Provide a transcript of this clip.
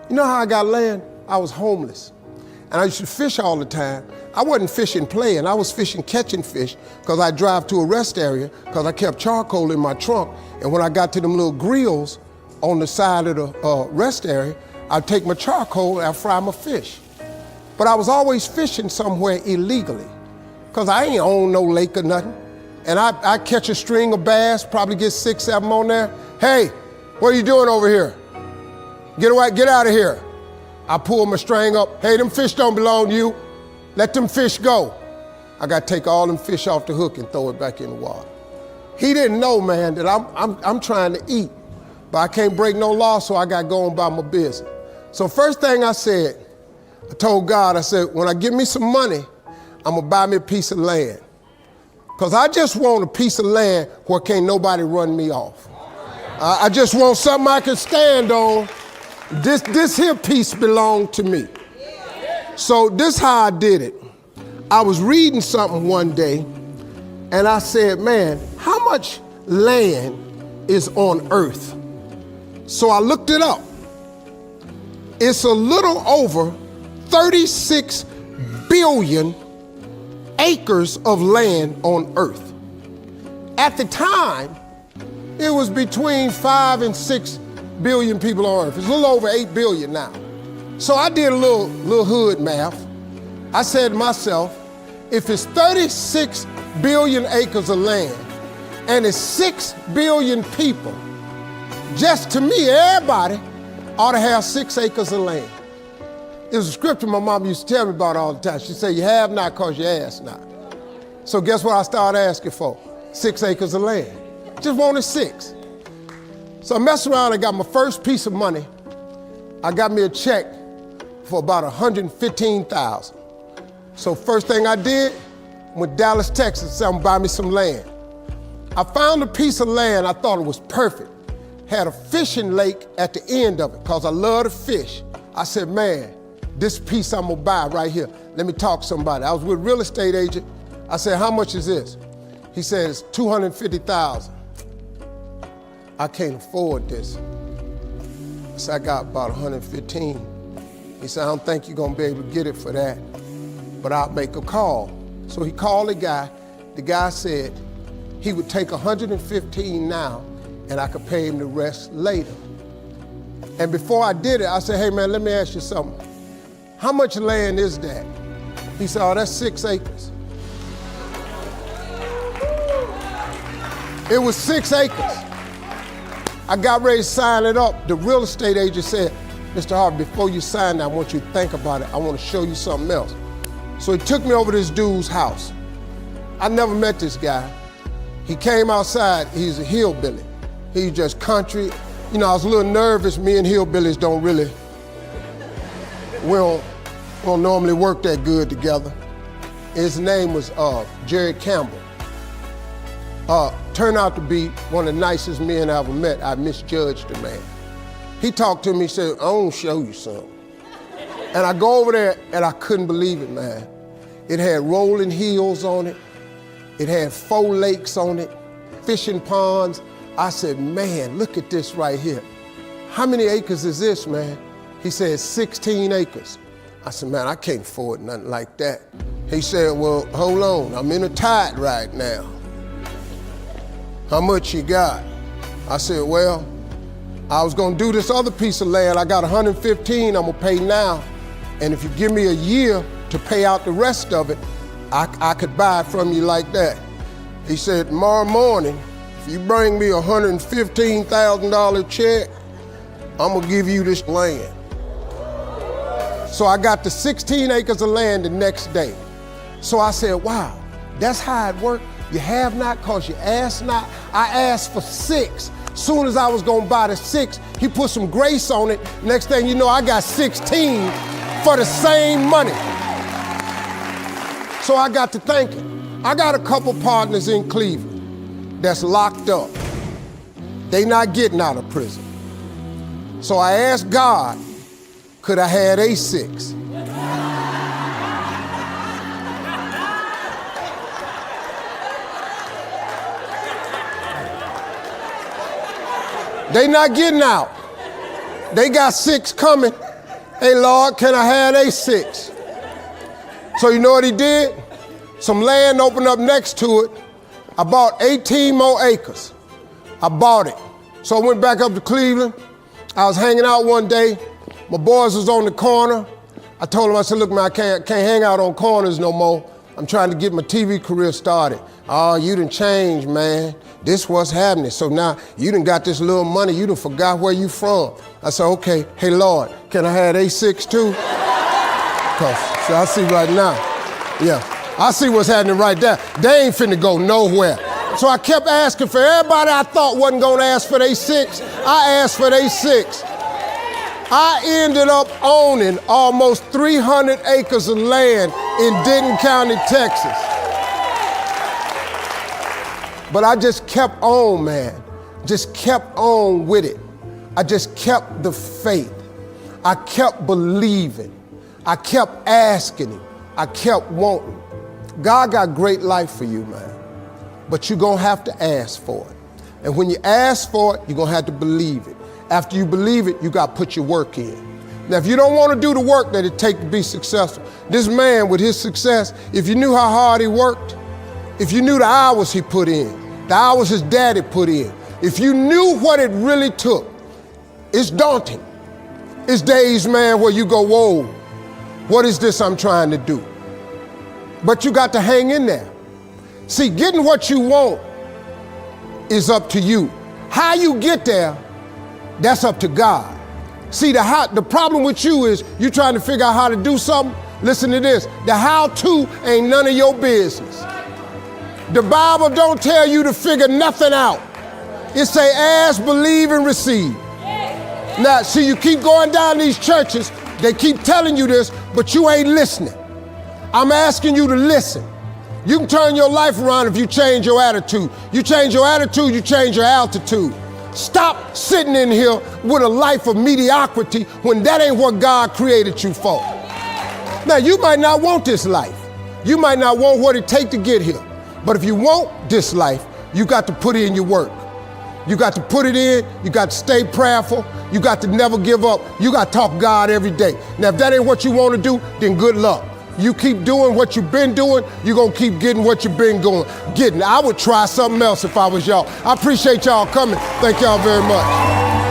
You know how I got land? I was homeless. And I used to fish all the time. I wasn't fishing playing, I was fishing catching fish because I drive to a rest area because I kept charcoal in my trunk. And when I got to them little grills on the side of the rest area, I'd take my charcoal and I'd fry my fish. But I was always fishing somewhere illegally because I ain't own no lake or nothing. And I catch a string of bass, probably get 6, 7 on there. Hey, what are you doing over here? Get away, get out of here. I pull my string up. Hey, them fish don't belong to you. Let them fish go. I got to take all them fish off the hook and throw it back in the water. He didn't know, man, that I'm trying to eat, but I can't break no law, so I got to go on by my business. So first thing I said, I told God, I said, when I get me some money, I'm going to buy me a piece of land. Because I just want a piece of land where can't nobody run me off. I just want something I can stand on. This here piece belonged to me. So this how I did it. I was reading something one day and I said, man, how much land is on earth? So I looked it up. It's a little over 36 billion acres of land on earth. At the time, it was between 5 and 6 billion people on earth. It's a little over 8 billion now. So I did a little hood math. I said to myself, if it's 36 billion acres of land and it's 6 billion people, just to me, everybody ought to have 6 acres of land. It was a scripture my mom used to tell me about all the time. She said, you have not because you ask not. So guess what I started asking for? 6 acres of land. Just wanted 6. So I messed around and got my first piece of money. I got me a check for about $115,000. So first thing I did, went to Dallas, Texas, said I'm gonna buy me some land. I found a piece of land, I thought it was perfect. Had a fishing lake at the end of it, because I love to fish. I said, man, this piece I'm gonna buy right here. Let me talk to somebody. I was with a real estate agent. I said, how much is this? He said, it's $250,000. I can't afford this. I said, I got about 115. He said, I don't think you're gonna be able to get it for that, but I'll make a call. So he called the guy. The guy said he would take 115 now and I could pay him the rest later. And before I did it, I said, hey man, let me ask you something. How much land is that? He said, oh, that's 6 acres. It was 6 acres. I got ready to sign it up. The real estate agent said, Mr. Harvey, before you sign it, I want you to think about it. I want to show you something else. So he took me over to this dude's house. I never met this guy. He came outside, he's a hillbilly. He's just country. You know, I was a little nervous. Me and hillbillies don't we don't normally work that good together. His name was Jerry Campbell. Turned out to be one of the nicest men I ever met. I misjudged the man. He talked to me, he said, I want to show you something. And I go over there and I couldn't believe it, man. It had rolling hills on it. It had 4 lakes on it, fishing ponds. I said, man, look at this right here. How many acres is this, man? He said, 16 acres. I said, man, I can't afford nothing like that. He said, well, hold on, I'm in a tide right now. How much you got? I said, well, I was gonna do this other piece of land. I got 115 I'm gonna pay now. And if you give me a year to pay out the rest of it, I could buy it from you like that. He said, tomorrow morning, if you bring me a $115,000 check, I'm gonna give you this land. So I got the 16 acres of land the next day. So I said, wow, that's how it worked. You have not because you ask not. I asked for 6. Soon as I was gonna buy the 6, he put some grace on it. Next thing you know, I got 16 for the same money. So I got to thinking. I got a couple partners in Cleveland that's locked up. They not getting out of prison. So I asked God, could I have a 6? They not getting out. They got 6 coming. Hey, Lord, can I have A6? So you know what he did? Some land opened up next to it. I bought 18 more acres. I bought it. So I went back up to Cleveland. I was hanging out one day. My boys was on the corner. I told them, I said, look, man, I can't hang out on corners no more. I'm trying to get my TV career started. Oh, you done changed, man. This what's happening. So now you done got this little money. You done forgot where you from. I said, okay, hey, Lord, can I have A6 too? So I see right now, yeah, I see what's happening right there. They ain't finna go nowhere. So I kept asking for everybody I thought wasn't gonna ask for their 6. I asked for their 6. I ended up owning almost 300 acres of land in Denton County, Texas. But I just kept on, man. Just kept on with it. I just kept the faith. I kept believing. I kept asking him. I kept wanting. God got great life for you, man. But you're gonna have to ask for it. And when you ask for it, you're gonna have to believe it. After you believe it, you got to put your work in. Now, if you don't want to do the work that it takes to be successful, this man with his success, if you knew how hard he worked, if you knew the hours he put in, the hours his daddy put in, if you knew what it really took, it's daunting. It's days, man, where you go, whoa, what is this I'm trying to do? But you got to hang in there. See, getting what you want is up to you. How you get there, that's up to God. See, the problem with you is you trying to figure out how to do something. Listen to this. The how-to ain't none of your business. The Bible don't tell you to figure nothing out. It say ask, believe, and receive. Now, see, you keep going down these churches, they keep telling you this, but you ain't listening. I'm asking you to listen. You can turn your life around if you change your attitude. You change your attitude, you change your altitude. Stop sitting in here with a life of mediocrity when that ain't what God created you for. Now, you might not want this life. You might not want what it takes to get here. But if you want this life, you got to put in your work. You got to put it in. You got to stay prayerful. You got to never give up. You got to talk God every day. Now, if that ain't what you want to do, then good luck. You keep doing what you've been doing, you're going to keep getting what you've been getting. I would try something else if I was y'all. I appreciate y'all coming. Thank y'all very much.